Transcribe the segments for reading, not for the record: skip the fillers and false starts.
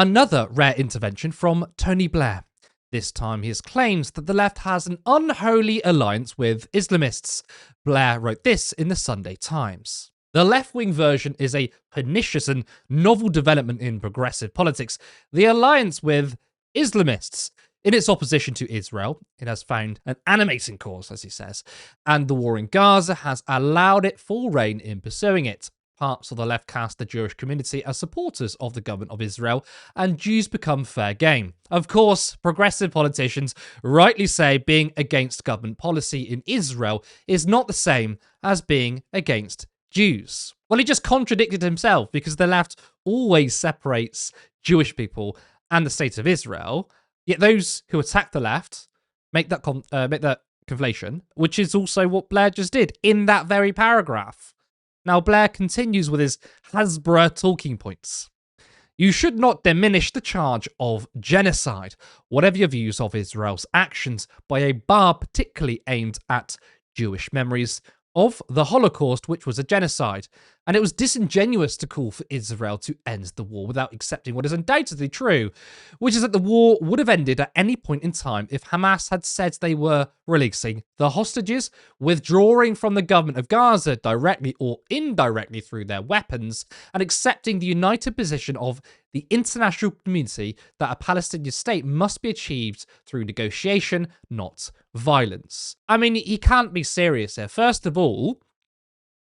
Another rare intervention from Tony Blair. This time he has claimed that the left has an unholy alliance with Islamists. Blair wrote this in the Sunday Times. The left-wing version is a pernicious and novel development in progressive politics. The alliance with Islamists. In its opposition to Israel, it has found an animating cause, as he says, and the war in Gaza has allowed it full rein in pursuing it. Parts of the left cast the Jewish community as supporters of the government of Israel, and Jews become fair game. Of course, progressive politicians rightly say being against government policy in Israel is not the same as being against Jews. Well, he just contradicted himself, because the left always separates Jewish people and the state of Israel, yet those who attack the left make that conflation, which is also what Blair just did in that very paragraph. Now, Blair continues with his Hasbro talking points. You should not diminish the charge of genocide, whatever your views of Israel's actions, by a bar particularly aimed at Jewish memories of the Holocaust, which was a genocide. And it was disingenuous to call for Israel to end the war without accepting what is undoubtedly true, which is that the war would have ended at any point in time if Hamas had said they were releasing the hostages, withdrawing from the government of Gaza directly or indirectly through their weapons, and accepting the united position of the international community that a Palestinian state must be achieved through negotiation, not violence. I mean, he can't be serious here. First of all,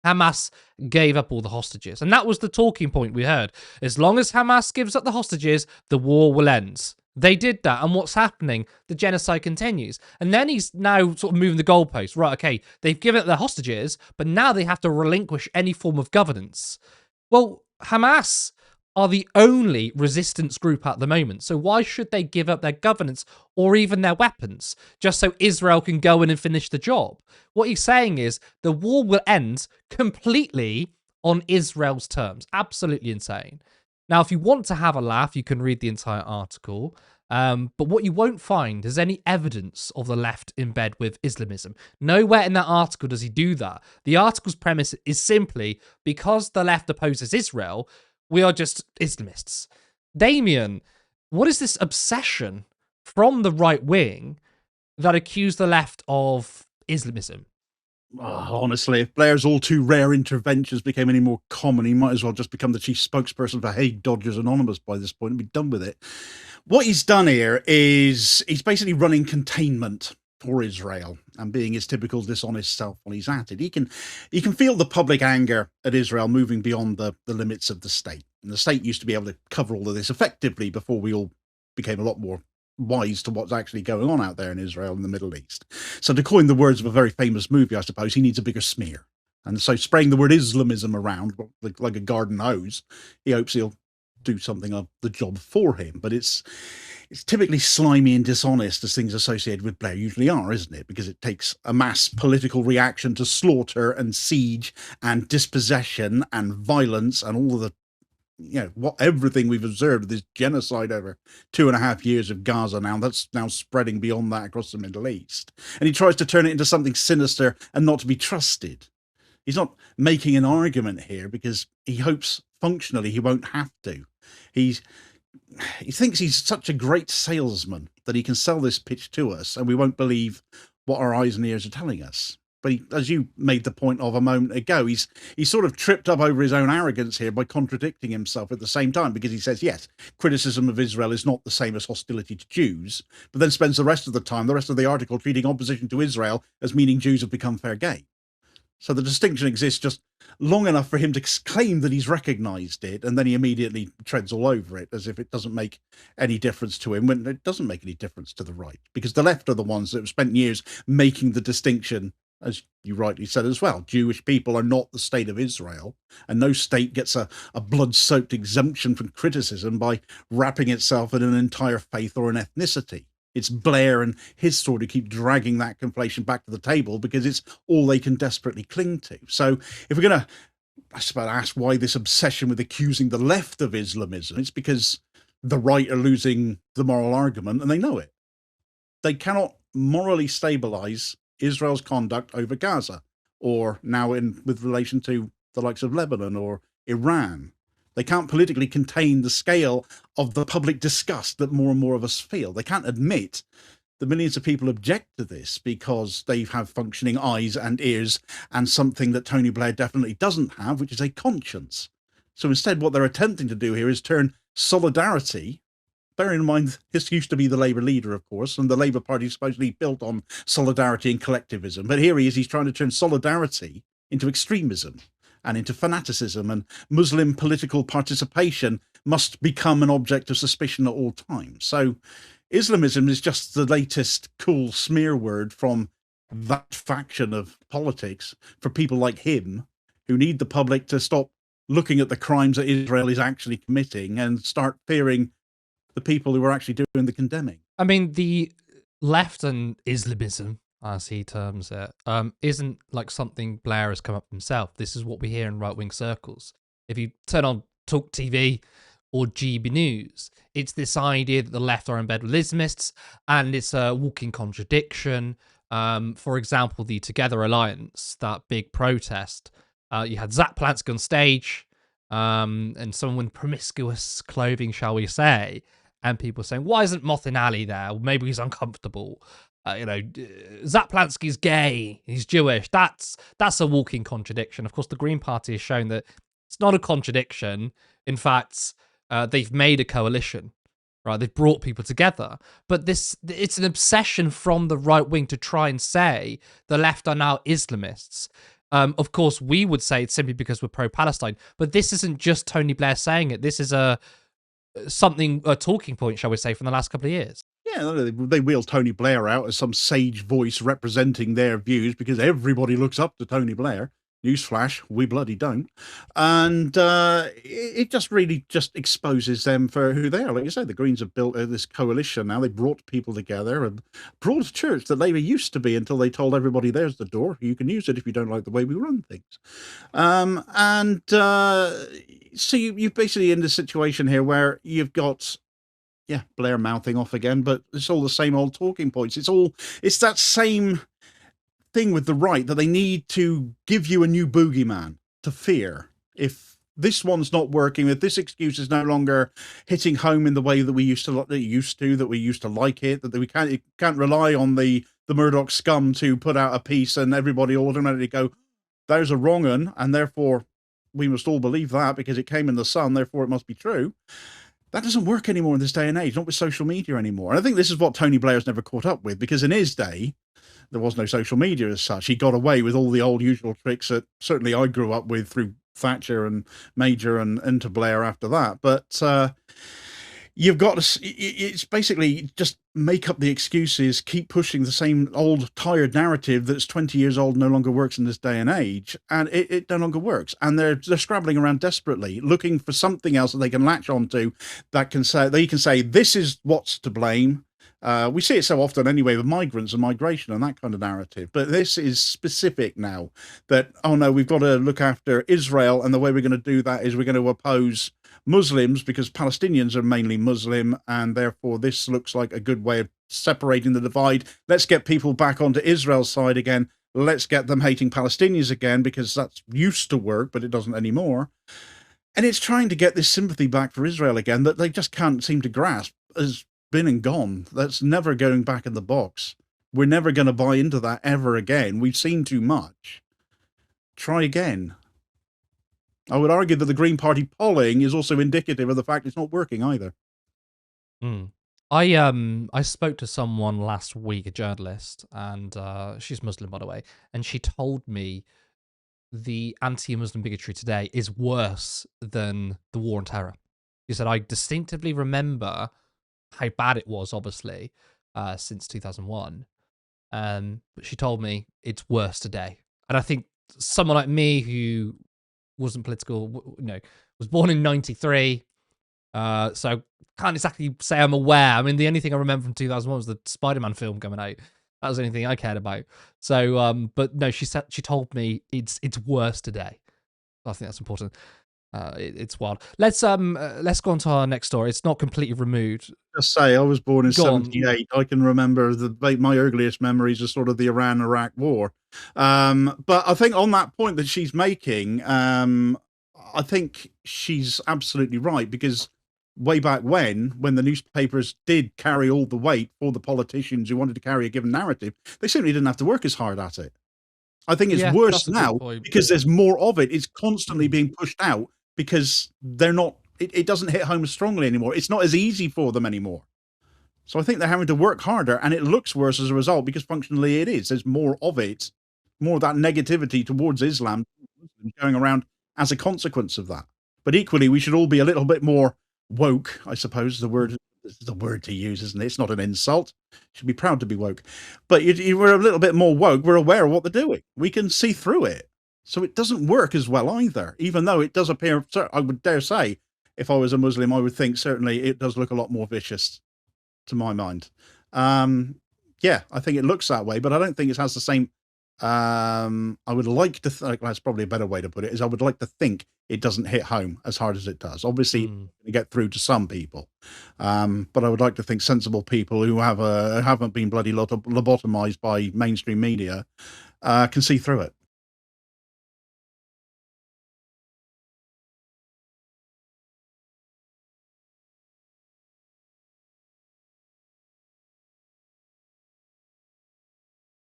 Hamas gave up all the hostages, and that was the talking point we heard. As long as Hamas gives up the hostages, the war will end. They did that, and what's happening? The genocide continues. And then he's now sort of moving the goalposts. Right, okay, they've given up their hostages, but now they have to relinquish any form of governance. Well, Hamas are the only resistance group at the moment, so why should they give up their governance or even their weapons just so Israel can go in and finish the job? What he's saying is the war will end completely on Israel's terms. Absolutely insane. Now, if you want to have a laugh, you can read the entire article, but what you won't find is any evidence of the left in bed with Islamism. Nowhere in that article does he do that. The article's premise is simply, because the left opposes Israel, we are just Islamists. Damien, what is this obsession from the right wing that accuse the left of Islamism? Oh, honestly, if Blair's all too rare interventions became any more common, he might as well just become the chief spokesperson for Hey Dodgers Anonymous by this point and be done with it. What he's done here is he's basically running containment for Israel and being his typical dishonest self when he's at it. He can feel the public anger at Israel moving beyond the limits of the state. And the state used to be able to cover all of this effectively before we all became a lot more wise to what's actually going on out there in Israel and the Middle East. So to coin the words of a very famous movie, I suppose, he needs a bigger smear. And so spraying the word Islamism around like a garden hose, he hopes he'll do something of the job for him. But it's typically slimy and dishonest, as things associated with Blair usually are, isn't it? Because it takes a mass political reaction to slaughter and siege and dispossession and violence and all of the, everything we've observed, this genocide over 2.5 years of Gaza now, that's now spreading beyond that across the Middle East. And he tries to turn it into something sinister and not to be trusted. He's not making an argument here because he hopes functionally he won't have to. He thinks he's such a great salesman that he can sell this pitch to us and we won't believe what our eyes and ears are telling us. But as you made the point of a moment ago, he's sort of tripped up over his own arrogance here by contradicting himself at the same time, because he says, yes, criticism of Israel is not the same as hostility to Jews, but then spends the rest of the article, treating opposition to Israel as meaning Jews have become fair game. So the distinction exists just long enough for him to claim that he's recognized it, and then he immediately treads all over it as if it doesn't make any difference to him, when it doesn't make any difference to the right, because the left are the ones that have spent years making the distinction, as you rightly said as well. Jewish people are not the state of Israel, and no state gets a blood-soaked exemption from criticism by wrapping itself in an entire faith or an ethnicity. It's Blair and his sort who keep dragging that conflation back to the table because it's all they can desperately cling to. So if we're going to, I suppose, ask why this obsession with accusing the left of Islamism, it's because the right are losing the moral argument and they know it. They cannot morally stabilize Israel's conduct over Gaza, or now with relation to the likes of Lebanon or Iran. They can't politically contain the scale of the public disgust that more and more of us feel. They can't admit the millions of people object to this because they have functioning eyes and ears and something that Tony Blair definitely doesn't have, which is a conscience. So instead, what they're attempting to do here is turn solidarity, bearing in mind this used to be the Labour leader, of course, and the Labour Party is supposedly built on solidarity and collectivism. But here he's trying to turn solidarity into extremism and into fanaticism, and Muslim political participation must become an object of suspicion at all times. So Islamism is just the latest cool smear word from that faction of politics for people like him who need the public to stop looking at the crimes that Israel is actually committing and start fearing the people who are actually doing the condemning. I mean, the left and Islamism, as he terms it, isn't like something Blair has come up himself. This is what we hear in right-wing circles. If you turn on Talk TV or GB News, it's this idea that the left are in bed with Islamists, and it's a walking contradiction. For example, the Together Alliance, that big protest, you had Zach Plansky on stage, and someone with promiscuous clothing, shall we say, and people saying, why isn't Mothin Ali there? Well, maybe he's uncomfortable. Zach Plansky's gay, he's Jewish. That's a walking contradiction. Of course, the Green Party has shown that it's not a contradiction. In fact, they've made a coalition, right? They've brought people together. But it's an obsession from the right wing to try and say the left are now Islamists. Of course, we would say it's simply because we're pro-Palestine. But this isn't just Tony Blair saying it. This is a talking point, shall we say, from the last couple of years. Yeah, they wheel Tony Blair out as some sage voice representing their views because everybody looks up to Tony Blair. Newsflash, we bloody don't. And it just really just exposes them for who they are. Like you said, the Greens have built this coalition now. They brought people together, a broad church that Labour used to be until they told everybody, there's the door. You can use it if you don't like the way we run things. So you're basically in this situation here where you've got Blair mouthing off again, but it's all the same old talking points. It's that same thing with the right that they need to give you a new boogeyman to fear. If this one's not working, if this excuse is no longer hitting home in the way that we used to like it, that we can't rely on the Murdoch scum to put out a piece and everybody automatically go, there's a wrong un, and therefore we must all believe that because it came in the Sun, therefore it must be true. That doesn't work anymore in this day and age, not with social media anymore. And I think this is what Tony Blair's never caught up with, because in his day, there was no social media as such. He got away with all the old usual tricks that certainly I grew up with through Thatcher and Major and into Blair after that. But you've got to, it's basically just make up the excuses, keep pushing the same old tired narrative that's 20 years old, no longer works in this day and age, and it no longer works. And they're scrabbling around desperately, looking for something else that they can latch onto that can say, they can say, this is what's to blame. We see it so often anyway with migrants and migration and that kind of narrative. But this is specific now that, oh no, we've got to look after Israel. And the way we're going to do that is we're going to oppose Muslims because Palestinians are mainly Muslim. And therefore, this looks like a good way of separating the divide. Let's get people back onto Israel's side again. Let's get them hating Palestinians again because that's used to work, but it doesn't anymore. And it's trying to get this sympathy back for Israel again that they just can't seem to grasp as been and gone. That's never going back in the box. We're never going to buy into that ever again. We've seen too much. Try again. I would argue that the Green Party polling is also indicative of the fact it's not working either. I spoke to someone last week, a journalist, and she's Muslim, by the way, and she told me the anti-Muslim bigotry today is worse than the war on terror. She said, I distinctively remember how bad it was, obviously, since 2001. But she told me it's worse today. And I think someone like me who wasn't political, was born in 93, so can't exactly say I'm aware. I mean, the only thing I remember from 2001 was the Spider-Man film coming out. That was the only thing I cared about. So, but no, she told me it's worse today. I think that's important. It's wild. Let's go on to our next story. It's not completely removed. Just say, I was born in 78. I can remember my earliest memories are sort of the Iran-Iraq war. But I think on that point that she's making, I think she's absolutely right, because way back when the newspapers did carry all the weight for the politicians who wanted to carry a given narrative, they simply didn't have to work as hard at it. I think it's Yeah, worse that's a good now point. because there's more of it. It's constantly Mm. being pushed out because they're not, it doesn't hit home as strongly anymore. It's not as easy for them anymore. So I think they're having to work harder, and it looks worse as a result because functionally it is. There's more of it, more of that negativity towards Islam going around as a consequence of that. But equally, we should all be a little bit more woke, I suppose. The word to use, isn't it? It's not an insult. Should be proud to be woke. But we're a little bit more woke. We're aware of what they're doing. We can see through it. So it doesn't work as well either, even though it does appear, I would dare say, if I was a Muslim, I would think certainly it does look a lot more vicious to my mind. Yeah, I think it looks that way, but I don't think it has the same. I would like to think, that's probably a better way to put it, is I would like to think it doesn't hit home as hard as it does. Obviously, it's going to get through to some people, but I would like to think sensible people who haven't been bloody lobotomized by mainstream media can see through it.